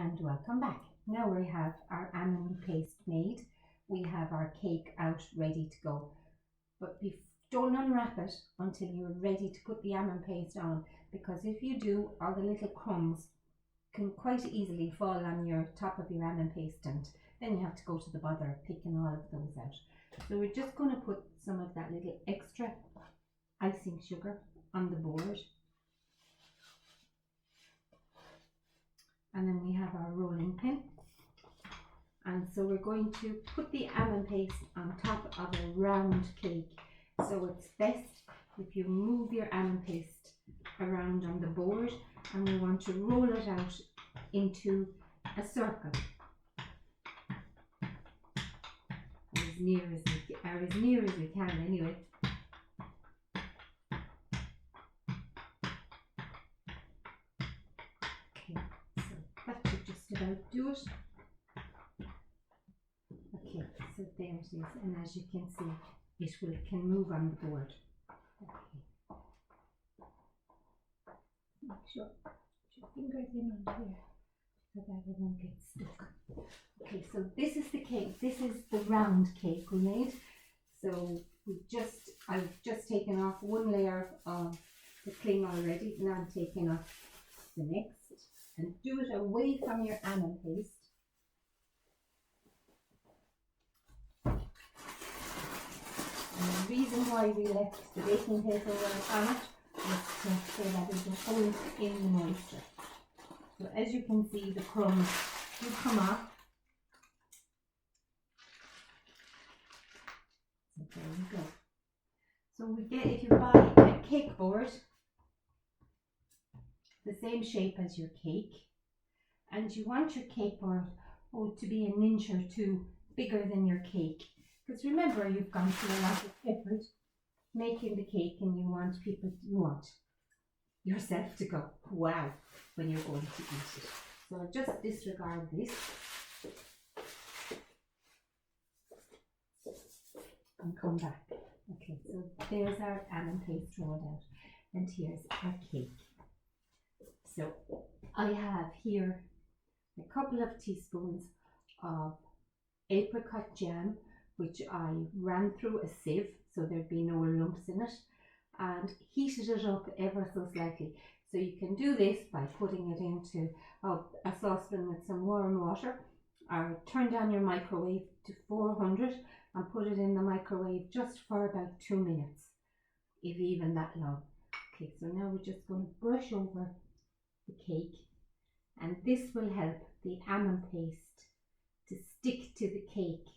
and welcome back. Now we have our almond paste made. We have our cake out ready to go. But don't unwrap it until you're ready to put the almond paste on, because if you do, all the little crumbs can quite easily fall on your top of your almond paste, and then you have to go to the bother of picking all of those out. So we're just going to put some of that little extra icing sugar on the board. And then we have our rolling pin. And so we're going to put the almond paste on top of a round cake. So it's best if you move your almond paste around on the board, and we want to roll it out into a circle. As near as we can anyway. Okay, so that should just about do it. Okay, so there it is, and as you can see, it can move on the board. Okay. Make sure put your fingers in on here so that it won't get stuck. Okay, so this is the cake. This is the round cake we made. So I've just taken off one layer of the cling already. Now I'm taking off the next, and do it away from your almond paste. And the reason why we left the baking paper on it was so that it will hold in the moisture. So as you can see, the crumbs do come off. So there we go. So we get, if you buy a cake board, the same shape as your cake, and you want your cake board to be an inch or two bigger than your cake. Because remember, you've gone through a lot of effort making the cake, and you want yourself to go, wow, when you're going to eat it. So just disregard this. And come back. Okay, so there's our almond paste rolled out, and here's our cake. So I have here a couple of teaspoons of apricot jam, which I ran through a sieve so there'd be no lumps in it, and heated it up ever so slightly. So you can do this by putting it into a saucepan with some warm water, or turn down your microwave to 400 and put it in the microwave just for about 2 minutes, if even that long. Okay, so now we're just going to brush over the cake, and this will help the almond paste to stick to the cake.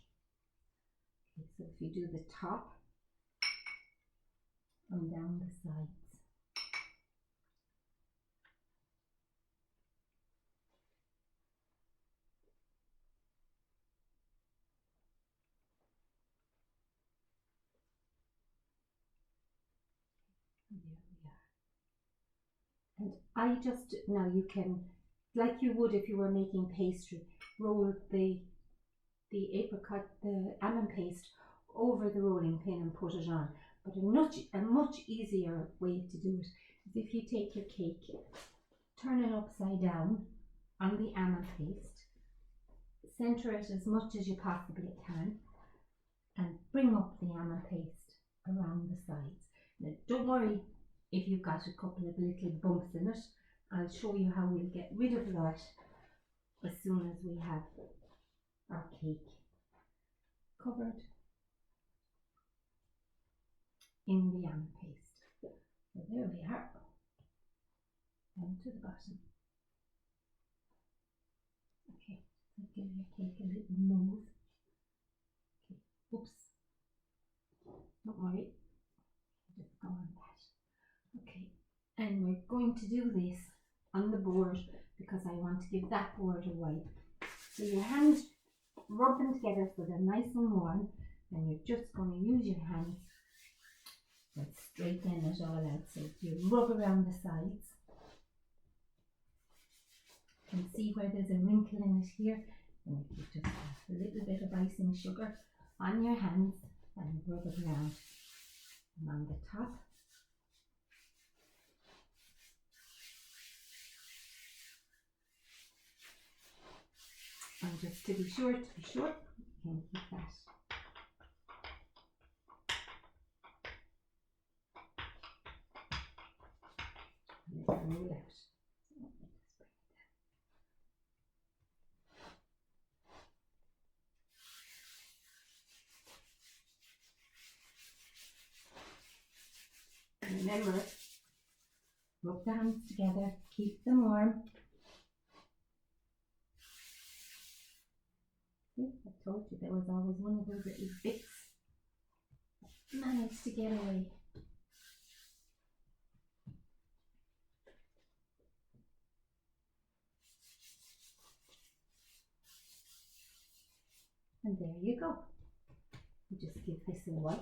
Okay, so if you do the top and down the sides. And there we are. And I just, now you can, like you would if you were making pastry, roll the almond paste over the rolling pin and put it on. But a much easier way to do it is if you take your cake, turn it upside down on the almond paste, center it as much as you possibly can, and bring up the almond paste around the sides. Now don't worry if you've got a couple of little bumps in it. I'll show you how we'll get rid of that as soon as we have our cake covered in the almond paste. So there we are, down to the bottom. Okay, so give your cake a little move. Okay, oops, don't worry, just go on that. Okay, and we're going to do this on the board because I want to give that board a wipe. So your hands rub them together so they're nice and warm, and you're just going to use your hands and straighten it all out. So you rub around the sides. You can see where there's a wrinkle in it here, and if you just have a little bit of icing sugar on your hands and rub it around. And on the top, And just to be sure, you can keep that. And it will roll out. And remember, rub the hands together, keep them warm. See, I told you there was always one of those little bits that managed to get away. And there you go. You just give this a wipe.